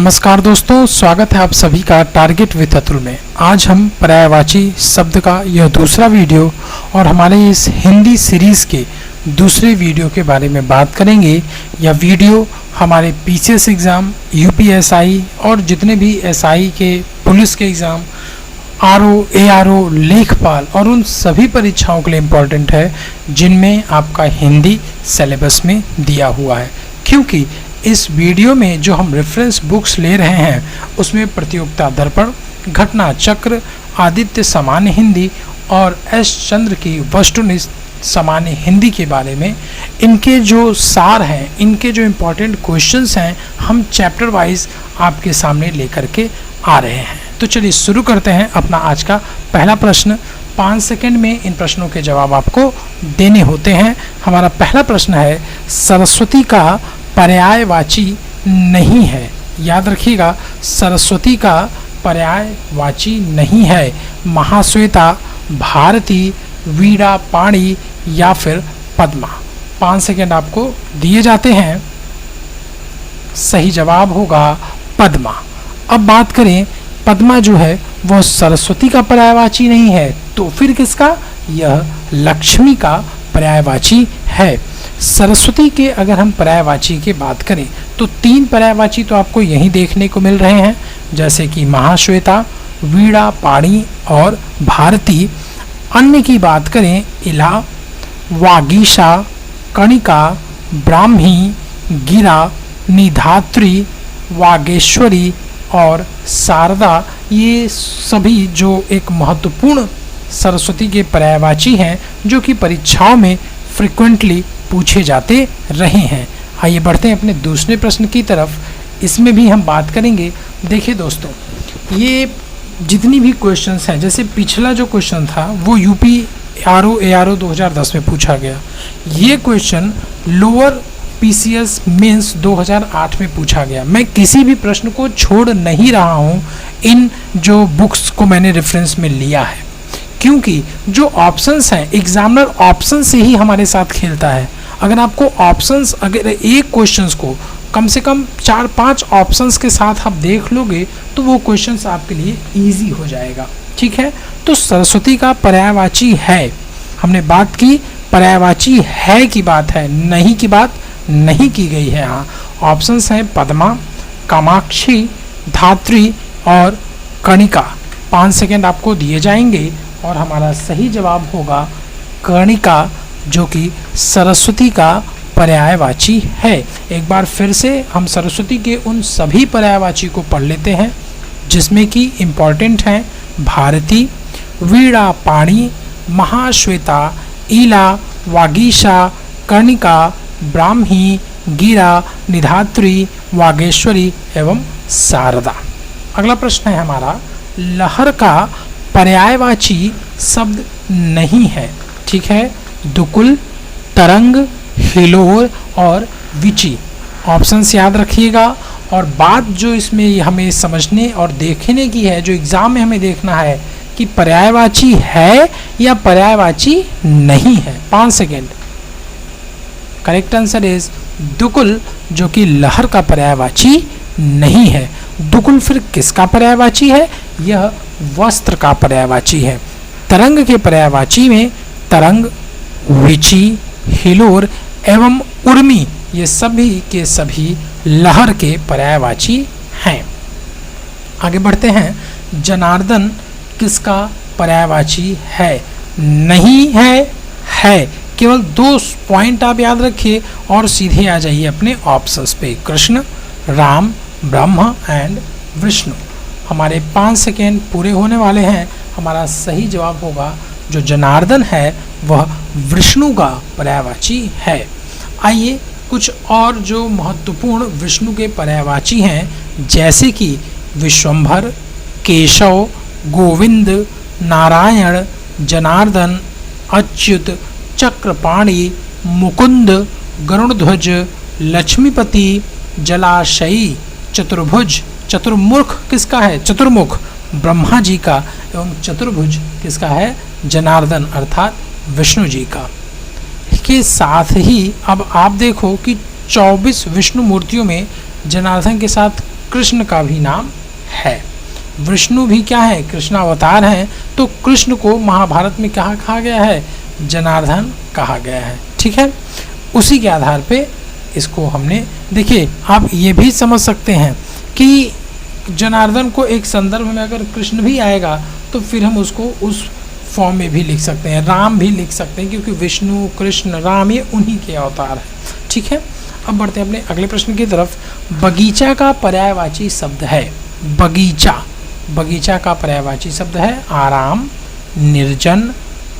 नमस्कार दोस्तों, स्वागत है आप सभी का टारगेट विद अतुल में। आज हम पर्यायवाची शब्द का यह दूसरा वीडियो और हमारे इस हिंदी सीरीज़ के दूसरे वीडियो के बारे में बात करेंगे। यह वीडियो हमारे पीसीएस एग्ज़ाम, यूपीएसआई और जितने भी एसआई के, पुलिस के एग्ज़ाम, आरओ, एआरओ, लेखपाल और उन सभी परीक्षाओं के लिए इम्पॉर्टेंट है जिनमें आपका हिंदी सिलेबस में दिया हुआ है। क्योंकि इस वीडियो में जो हम रेफरेंस बुक्स ले रहे हैं उसमें प्रतियोगिता दर्पण, घटना चक्र, आदित्य सामान्य हिंदी और एस चंद्र की वस्तुनिष्ठ सामान्य हिंदी के बारे में, इनके जो सार हैं, इनके जो इम्पोर्टेंट क्वेश्चंस हैं, हम चैप्टर वाइज आपके सामने लेकर के आ रहे हैं। तो चलिए शुरू करते हैं अपना आज का पहला प्रश्न। 5 सेकंड में इन प्रश्नों के जवाब आपको देने होते हैं। हमारा पहला प्रश्न है, सरस्वती का पर्यायवाची नहीं है। याद रखिएगा, सरस्वती का पर्यायवाची नहीं है। महाश्वेता, भारती, वीणा, पाणी या फिर पद्मा। 5 सेकंड आपको दिए जाते हैं। सही जवाब होगा पद्मा। अब बात करें, पद्मा जो है वह सरस्वती का पर्यायवाची नहीं है, तो फिर किसका? यह लक्ष्मी का पर्यायवाची है। सरस्वती के अगर हम पर्यायवाची की बात करें तो 3 पर्यायवाची तो आपको यहीं देखने को मिल रहे हैं, जैसे कि महाश्वेता, वीणा, पाणी और भारती। अन्य की बात करें, इला, वागीशा, कणिका, ब्राह्मी, गिरा, निधात्री, वागेश्वरी और शारदा, ये सभी जो एक महत्वपूर्ण सरस्वती के पर्यायवाची हैं जो कि परीक्षाओं में फ्रिक्वेंटली पूछे जाते रहे हैं। आइए बढ़ते हैं अपने दूसरे प्रश्न की तरफ। इसमें भी हम बात करेंगे। देखिए दोस्तों, ये जितनी भी क्वेश्चंस हैं, जैसे पिछला जो क्वेश्चन था वो यूपी आरओ एआरओ 2010 में पूछा गया। ये क्वेश्चन लोअर पीसीएस मेंस 2008 में पूछा गया। मैं किसी भी प्रश्न को छोड़ नहीं रहा हूँ, इन जो बुक्स को मैंने रेफरेंस में लिया है, क्योंकि जो ऑप्शंस हैं, एग्जामिनर ऑप्शन से ही हमारे साथ खेलता है। अगर आपको ऑप्शंस, अगर एक क्वेश्चंस को कम से कम 4-5 ऑप्शंस के साथ आप देख लोगे तो वो क्वेश्चंस आपके लिए इजी हो जाएगा। ठीक है, तो सरस्वती का पर्यायवाची है, हमने बात की, पर्यायवाची है की बात है, नहीं की बात नहीं की गई है। हाँ, ऑप्शंस हैं पद्मा, कामाक्षी, धात्री और कणिका। 5 सेकेंड आपको दिए जाएंगे और हमारा सही जवाब होगा कणिका, जो कि सरस्वती का पर्यायवाची है। एक बार फिर से हम सरस्वती के उन सभी पर्यायवाची को पढ़ लेते हैं जिसमें कि इम्पॉर्टेंट हैं भारती, वीणा, पाणी, महाश्वेता, ईला, वागीशा, कणिका, ब्राह्मी, गिरा, निधात्री, वागेश्वरी एवं शारदा। अगला प्रश्न है हमारा, लहर का पर्यायवाची शब्द नहीं है। ठीक है, दुकुल, तरंग, हिलोर और विची। ऑप्शंस याद रखिएगा। और बात जो इसमें हमें समझने और देखने की है, जो एग्जाम में हमें देखना है कि पर्यायवाची है या पर्यायवाची नहीं है। 5 सेकेंड। करेक्ट आंसर इज दुकुल, जो कि लहर का पर्यायवाची नहीं है। दुकुल फिर किसका पर्यायवाची है? यह वस्त्र का पर्यायवाची है। तरंग के पर्यायवाची में तरंग, विची, हिलोर एवं उर्मी, ये सभी के सभी लहर के पर्यायवाची हैं। आगे बढ़ते हैं, जनार्दन किसका पर्यायवाची है? नहीं है। केवल 2 पॉइंट आप याद रखिए और सीधे आ जाइए अपने ऑप्शंस पे। कृष्ण, राम, ब्रह्म एंड विष्णु। हमारे 5 सेकेंड पूरे होने वाले हैं। हमारा सही जवाब होगा, जो जनार्दन है वह विष्णु का पर्यायवाची है। आइए कुछ और जो महत्वपूर्ण विष्णु के पर्यायवाची हैं, जैसे कि विश्वंभर, केशव, गोविंद, नारायण, जनार्दन, अच्युत, चक्रपाणि, मुकुंद, गरुड़ध्वज, लक्ष्मीपति, जलाशयी, चतुर्भुज। चतुर्मुख किसका है? चतुर्मुख ब्रह्मा जी का। एवं चतुर्भुज किसका है? जनार्दन अर्थात विष्णु जी का। के साथ ही अब आप देखो कि 24 विष्णु मूर्तियों में जनार्दन के साथ कृष्ण का भी नाम है। विष्णु भी क्या है, कृष्ण अवतार हैं, तो कृष्ण को महाभारत में क्या कहा गया है, जनार्दन कहा गया है। ठीक है, उसी के आधार पे इसको हमने, देखिए आप ये भी समझ सकते हैं कि जनार्दन को एक संदर्भ में अगर कृष्ण भी आएगा तो फिर हम उसको उस फॉर्म में भी लिख सकते हैं, राम भी लिख सकते हैं, क्योंकि विष्णु कृष्ण राम ये उन्हीं के अवतार हैं। ठीक है, अब बढ़ते हैं अपने अगले प्रश्न की तरफ। बगीचा का पर्यायवाची शब्द है, बगीचा का पर्यायवाची शब्द है आराम, निर्जन,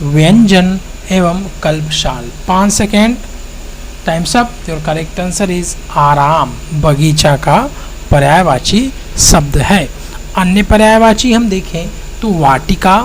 व्यंजन एवं कल्पशाल। 5 second, times up. Your correct answer is आराम, बगीचा का पर्यायवाची शब्द है। अन्य पर्यायवाची हम देखें तो वाटिका,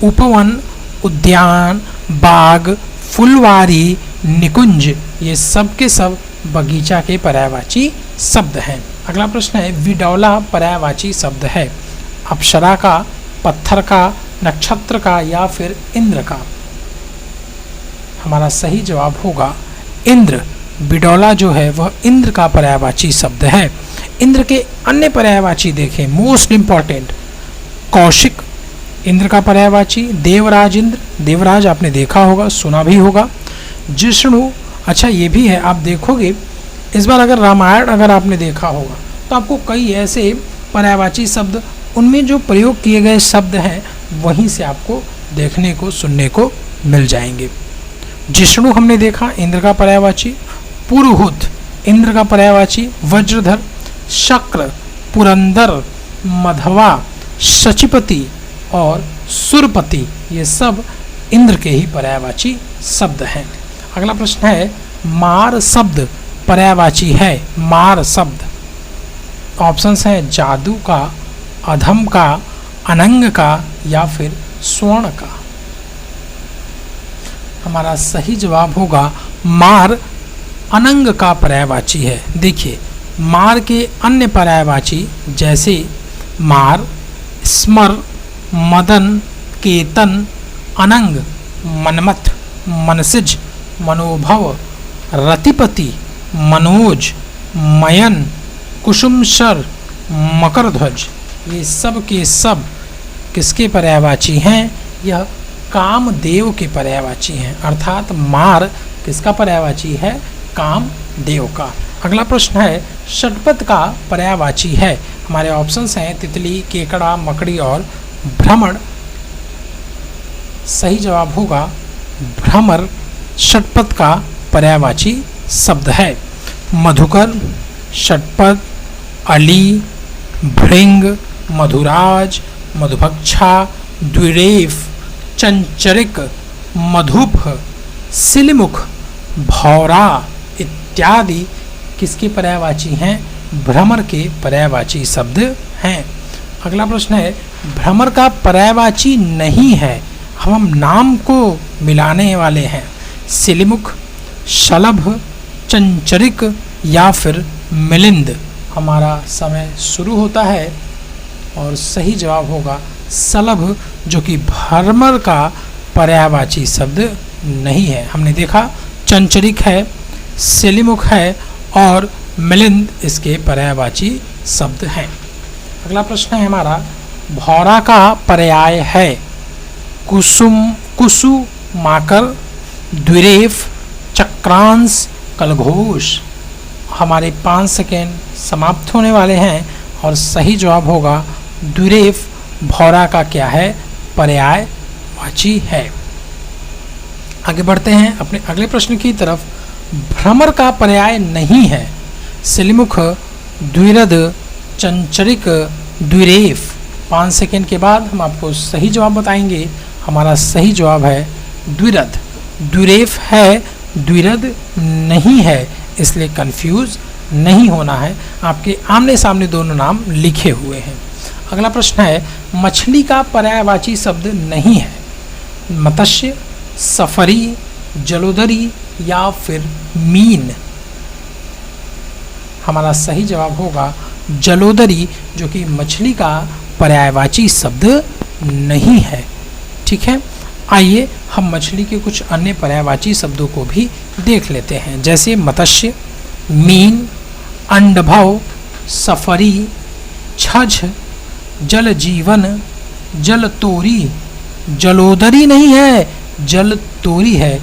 उपवन, उद्यान, बाग, फुलवारी, निकुंज, ये सब के सब बगीचा के पर्यायवाची शब्द हैं। अगला प्रश्न है, विडौला पर्यायवाची शब्द है अप्सरा का, पत्थर का, नक्षत्र का या फिर इंद्र का। हमारा सही जवाब होगा इंद्र। बिडौला जो है वह इंद्र का पर्यायवाची शब्द है। इंद्र के अन्य पर्यायवाची देखें, मोस्ट इंपॉर्टेंट, कौशिक इंद्र का पर्यायवाची, देवराज इंद्र, देवराज आपने देखा होगा, सुना भी होगा। जिष्णु, अच्छा ये भी है, आप देखोगे इस बार अगर रामायण अगर आपने देखा होगा तो आपको कई ऐसे पर्यायवाची शब्द, उनमें जो प्रयोग किए गए शब्द हैं वहीं से आपको देखने को सुनने को मिल जाएंगे। जिष्णु हमने देखा, इंद्र का पर्यायवाची। पुरुहूत इंद्र का पर्यायवाची। वज्रधर, शक्र, पुरंदर, मधवा, शचीपति और सुरपति, ये सब इंद्र के ही पर्यायवाची शब्द हैं। अगला प्रश्न है, मार शब्द पर्यायवाची है, मार शब्द। ऑप्शंस हैं जादू का, अधम का, अनंग का या फिर स्वर्ण का। हमारा सही जवाब होगा मार अनंग का पर्यायवाची है। देखिए मार के अन्य पर्यायवाची जैसे मार, स्मर, मदन, केतन, अनंग, मनमथ, मनसिज, मनोभव, रतिपति, मनोज, मयन, कुसुमशर, मकरध्वज, ये सब के सब किसके पर्यायवाची हैं? यह कामदेव के पर्यायवाची हैं। अर्थात मार किसका पर्यायवाची है? कामदेव का। अगला प्रश्न है, षटपथ का पर्यायवाची है। हमारे ऑप्शंस हैं तितली, केकड़ा, मकड़ी और भ्रमर। सही जवाब होगा भ्रमर षटपथ का पर्यायवाची शब्द है। मधुकर, षटपथ, अली, भृंग, मधुराज, मधुभक्षा, द्विरेफ, चंचरिक, मधुप, सिलमुख, भौरा इत्यादि किसके पर्यायवाची हैं? भ्रमर के पर्यायवाची शब्द हैं। अगला प्रश्न है, भ्रमर का पर्यायवाची नहीं है, हम नाम को मिलाने वाले हैं। सिलमुख, शलभ, चंचरिक या फिर मिलिंद। हमारा समय शुरू होता है और सही जवाब होगा शलभ, जो कि भ्रमर का पर्यायवाची शब्द नहीं है। हमने देखा चंचरिक है, सिलिमुख है और मिलिंद इसके पर्यायवाची शब्द हैं। अगला प्रश्न है हमारा, भौरा का पर्याय है कुसुमाकर, द्विरेफ, चक्रांश, कलघोष। हमारे 5 सेकेंड समाप्त होने वाले हैं और सही जवाब होगा द्विरेफ भौरा का क्या है? पर्यायवाची है। आगे बढ़ते हैं अपने अगले प्रश्न की तरफ। भ्रमर का पर्याय नहीं है सिलमुख, द्विरद, चंचरिक, द्विरेफ। 5 सेकेंड के बाद हम आपको सही जवाब बताएंगे। हमारा सही जवाब है द्विरद। द्विरेफ है, द्विरद नहीं है, इसलिए कंफ्यूज नहीं होना है। आपके आमने सामने दोनों नाम लिखे हुए हैं। अगला प्रश्न है, मछली का पर्यायवाची शब्द नहीं है। मत्स्य, सफरी, जलोदरी या फिर मीन। हमारा सही जवाब होगा जलोदरी, जो कि मछली का पर्यायवाची शब्द नहीं है। ठीक है, आइए हम मछली के कुछ अन्य पर्यायवाची शब्दों को भी देख लेते हैं, जैसे मत्स्य, मीन, अंडभव, सफरी, छछ, जल जीवन, जल तोरी, जलोदरी नहीं है, जल तोरी है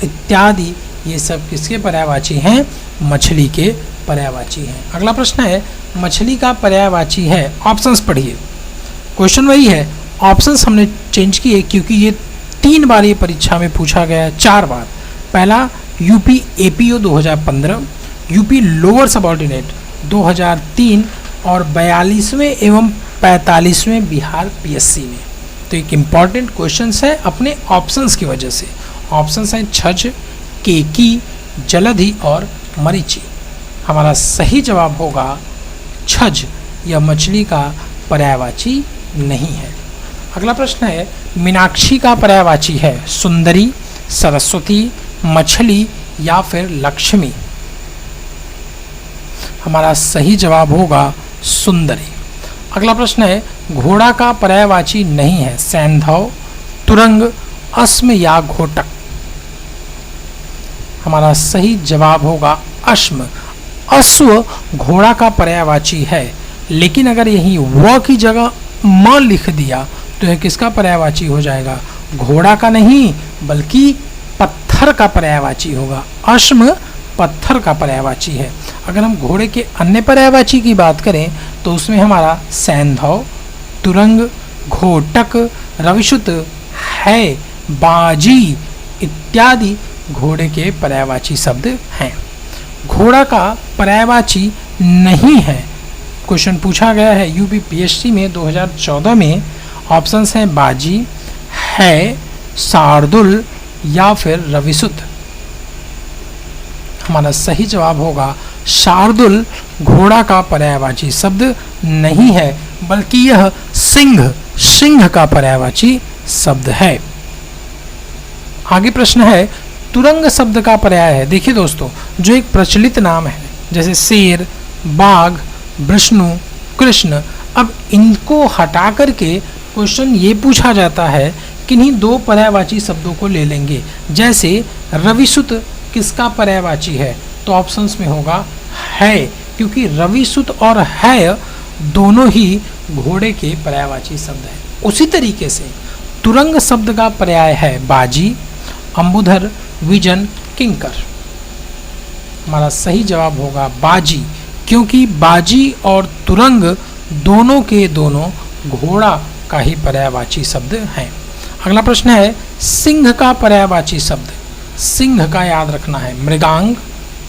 इत्यादि, ये सब किसके पर्यायवाची हैं? मछली के पर्यायवाची हैं। अगला प्रश्न है, मछली का पर्यायवाची है, ऑप्शंस पढ़िए। क्वेश्चन वही है, ऑप्शंस हमने चेंज किए क्योंकि ये 3 बार ये परीक्षा में पूछा गया है, 4 बार। पहला UP APO 2015, UP lower subordinate 2003 और 42वें एवं 45वें बिहार पीएससी में। तो एक इम्पॉर्टेंट क्वेश्चन है अपने ऑप्शंस की वजह से। ऑप्शंस हैं छज, केकी, जलधि और मरीचि। हमारा सही जवाब होगा छज, यह मछली का पर्यायवाची नहीं है। अगला प्रश्न है, मीनाक्षी का पर्यायवाची है सुंदरी, सरस्वती, मछली या फिर लक्ष्मी। हमारा सही जवाब होगा सुंदरी। अगला प्रश्न है, घोड़ा का पर्यायवाची नहीं है सैंधव, तुरंग, अश्म या घोटक। हमारा सही जवाब होगा अश्म। अश्व घोड़ा का पर्यायवाची है, लेकिन अगर यही व की जगह म लिख दिया तो यह किसका पर्यायवाची हो जाएगा? घोड़ा का नहीं बल्कि पत्थर का पर्यायवाची होगा। अश्म पत्थर का पर्यायवाची है। अगर हम घोड़े के अन्य पर्यायवाची की बात करें तो उसमें हमारा सैंधव, तुरंग, घोटक, रविशुत, है, बाजी इत्यादि घोड़े के पर्यायवाची शब्द हैं। घोड़ा का पर्यायवाची नहीं है। क्वेश्चन पूछा गया है यूपी पीएससी में 2014 में। ऑप्शंस हैं बाजी, है, शार्दुल या फिर रविशुत। हमारा सही जवाब होगा शार्दुल घोड़ा का पर्यायवाची शब्द नहीं है, बल्कि यह सिंह का पर्यायवाची शब्द है। आगे प्रश्न है, तुरंग शब्द का पर्याय है। देखिए दोस्तों, जो एक प्रचलित नाम है जैसे शेर, बाघ, विष्णु, कृष्ण, अब इनको हटा करके क्वेश्चन ये पूछा जाता है किन्हीं 2 पर्यायवाची शब्दों को ले लेंगे। जैसे रविशुत किसका पर्यायवाची है? तो ऑप्शंस में होगा है, क्योंकि रविशुत और है दोनों ही घोड़े के पर्यायवाची शब्द हैं। उसी तरीके से तुरंग शब्द का पर्याय है बाजी, अंबुधर, विजन, किंकर। हमारा सही जवाब होगा बाजी, क्योंकि बाजी और तुरंग दोनों के दोनों घोड़ा का ही पर्यायवाची शब्द हैं। अगला प्रश्न है, सिंह का पर्यायवाची शब्द। सिंह का याद रखना है मृगांग,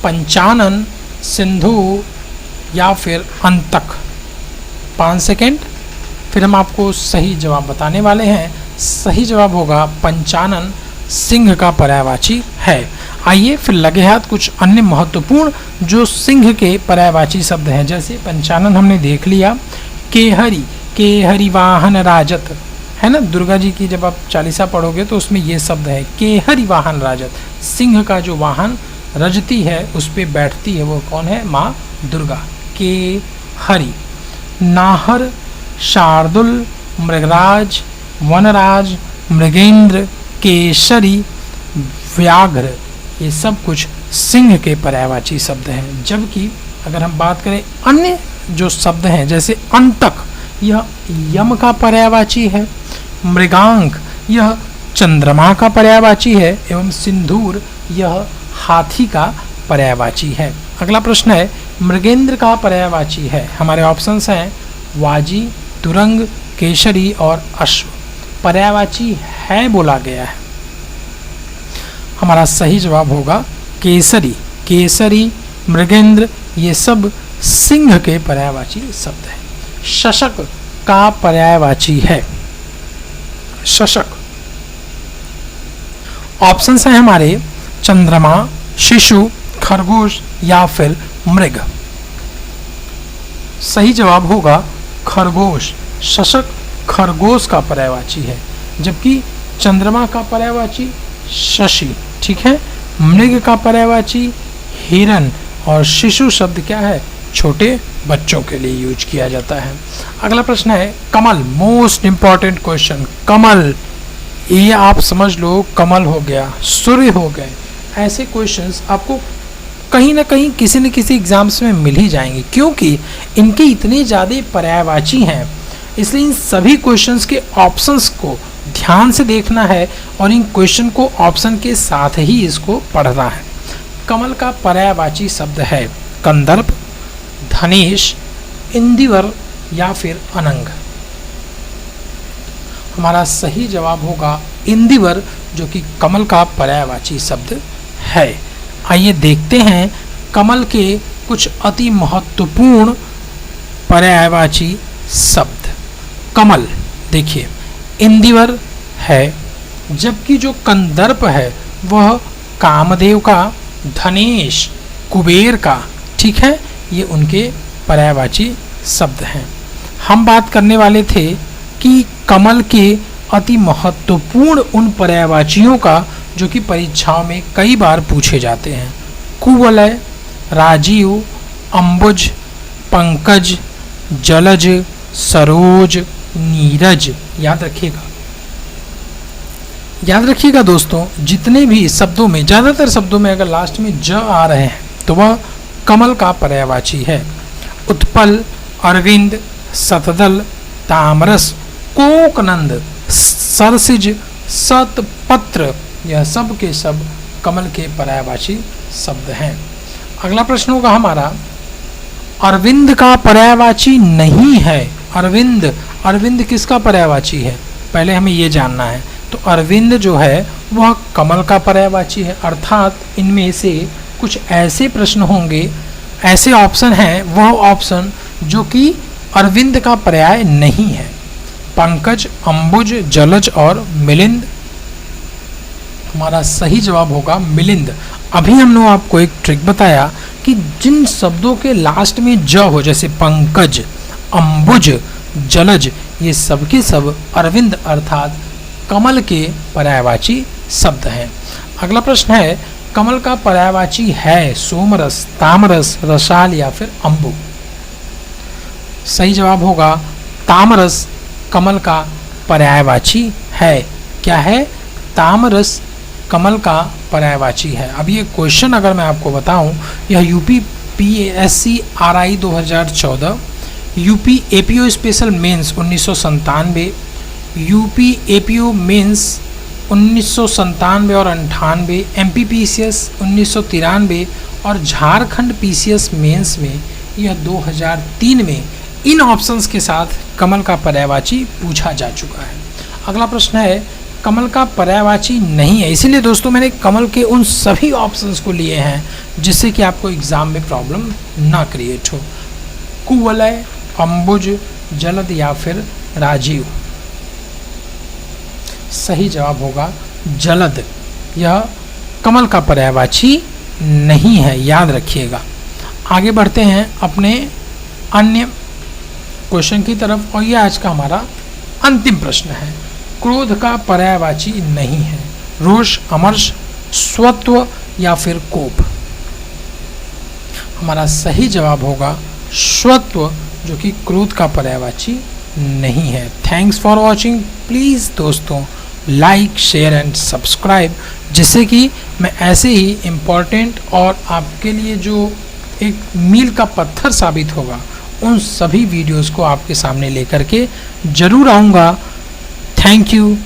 पंचानन, सिंधु या फिर अंतक। 5 सेकेंड, फिर हम आपको सही जवाब बताने वाले हैं। सही जवाब होगा पंचानन सिंह का पर्यायवाची है। आइए फिर लगे हाथ कुछ अन्य महत्वपूर्ण जो सिंह के पर्यायवाची शब्द हैं। जैसे पंचानन हमने देख लिया, केहरी वाहन राजत है ना, दुर्गा जी की जब आप चालीसा पढ़ोगे तो उसमें ये शब्द है केहरी वाहन राजत। सिंह का जो वाहन रजती है उस पर बैठती है वो कौन है? माँ दुर्गा। केहरी, नाहर, शार्दुल, मृगराज, वनराज, मृगेंद्र, केसरी, व्याघ्र, ये सब कुछ सिंह के पर्यायवाची शब्द हैं। जबकि अगर हम बात करें अन्य जो शब्द हैं जैसे अंतक, यह यम का पर्यायवाची है, मृगांक यह चंद्रमा का पर्यायवाची है एवं सिंदूर यह हाथी का पर्यायवाची है। अगला प्रश्न है, मृगेंद्र का पर्यायवाची है। हमारे ऑप्शंस हैं वाजी, तुरंग, केसरी और अश्व। पर्यायवाची है बोला गया है। हमारा सही जवाब होगा केसरी। केसरी, मृगेंद्र ये सब सिंह के पर्यायवाची शब्द हैं। शशक का पर्यायवाची है। शशक, ऑप्शंस हैं हमारे चंद्रमा, शिशु, खरगोश या फिर मृग। सही जवाब होगा खरगोश। शशक खरगोश का पर्यायवाची है, जबकि चंद्रमा का पर्यायवाची शशि। ठीक है, मृग का पर्यायवाची हिरन और शिशु शब्द क्या है? छोटे बच्चों के लिए यूज किया जाता है। अगला प्रश्न है कमल, मोस्ट इंपॉर्टेंट क्वेश्चन। कमल, ये आप समझ लो कमल हो गया, सूर्य हो गए, ऐसे क्वेश्चंस आपको कहीं ना कहीं किसी न किसी एग्जाम्स में मिल ही जाएंगे, क्योंकि इनके इतने ज़्यादा पर्यायवाची हैं। इसलिए इन सभी क्वेश्चंस के ऑप्शंस को ध्यान से देखना है और इन क्वेश्चन को ऑप्शन के साथ ही इसको पढ़ना है। कमल का पर्यायवाची शब्द है कंदर्प, धनेश, इंदिवर या फिर अनंग। हमारा सही जवाब होगा इंदिवर, जो कि कमल का पर्यायवाची शब्द है। आइए देखते हैं कमल के कुछ अति महत्वपूर्ण पर्यायवाची शब्द। कमल देखिए इंदिवर है, जबकि जो कंदर्प है वह कामदेव का, धनेश कुबेर का, ठीक है, ये उनके पर्यायवाची शब्द हैं। हम बात करने वाले थे कि कमल के अति महत्वपूर्ण उन पर्यायवाचियों का जो कि परीक्षाओं में कई बार पूछे जाते हैं। कुवलय, राजीव, अंबुज, पंकज, जलज, सरोज, नीरज। याद रखिएगा दोस्तों, जितने भी शब्दों में, ज़्यादातर शब्दों में अगर लास्ट में ज आ रहे हैं तो वह कमल का पर्यायवाची है। उत्पल, अरविंद, शतदल, तामरस, कोकनंद, सरसिज, शतपत्र, यह सब के सब कमल के पर्यायवाची शब्द हैं। अगला प्रश्न होगा हमारा, अरविंद का पर्यायवाची नहीं है। अरविंद किसका पर्यायवाची है, पहले हमें ये जानना है। तो अरविंद जो है वह कमल का पर्यायवाची है, अर्थात इनमें से कुछ ऐसे प्रश्न होंगे, ऐसे ऑप्शन हैं, वह ऑप्शन जो कि अरविंद का पर्याय नहीं है। पंकज, अंबुज, जलज और मिलिंद। हमारा सही जवाब होगा मिलिंद। अभी हमने आपको एक ट्रिक बताया कि जिन शब्दों के लास्ट में ज हो, जैसे पंकज, अंबुज, जलज, ये सब के सब अरविंद अर्थात कमल के पर्यायवाची शब्द हैं। अगला प्रश्न है, कमल का पर्यायवाची है सोमरस, तामरस, रसाल या फिर अंबु। सही जवाब होगा तामरस कमल का पर्यायवाची है। क्या है? तामरस कमल का पर्यायवाची है। अब ये क्वेश्चन अगर मैं आपको बताऊं, यह UP PSC RI 2014, UP APO special mains 1997, UP APO mains 1997 और 98, MPPCS 1993 और झारखंड PCS मेंस में यह 2003 में इन ऑप्शंस के साथ कमल का पर्यायवाची पूछा जा चुका है। अगला प्रश्न है, कमल का पर्यायवाची नहीं है, इसीलिए दोस्तों मैंने कमल के उन सभी ऑप्शंस को लिए हैं जिससे कि आपको एग्जाम में प्रॉब्लम ना क्रिएट हो। कुवलय, अंबुज, जलद या फिर राजीव। सही जवाब होगा जलद, यह कमल का पर्यायवाची नहीं है, याद रखिएगा। आगे बढ़ते हैं अपने अन्य क्वेश्चन की तरफ, और यह आज का हमारा अंतिम प्रश्न है। क्रोध का पर्यायवाची नहीं है, रोष, अमर्ष, स्वत्व या फिर कोप। हमारा सही जवाब होगा स्वत्व, जो कि क्रोध का पर्यायवाची नहीं है। Thanks for watching. प्लीज़ दोस्तों लाइक, शेयर एंड सब्सक्राइब, जिससे कि मैं ऐसे ही इम्पॉर्टेंट और आपके लिए जो एक मील का पत्थर साबित होगा उन सभी वीडियोस को आपके सामने लेकर के जरूर आऊँगा। Thank you.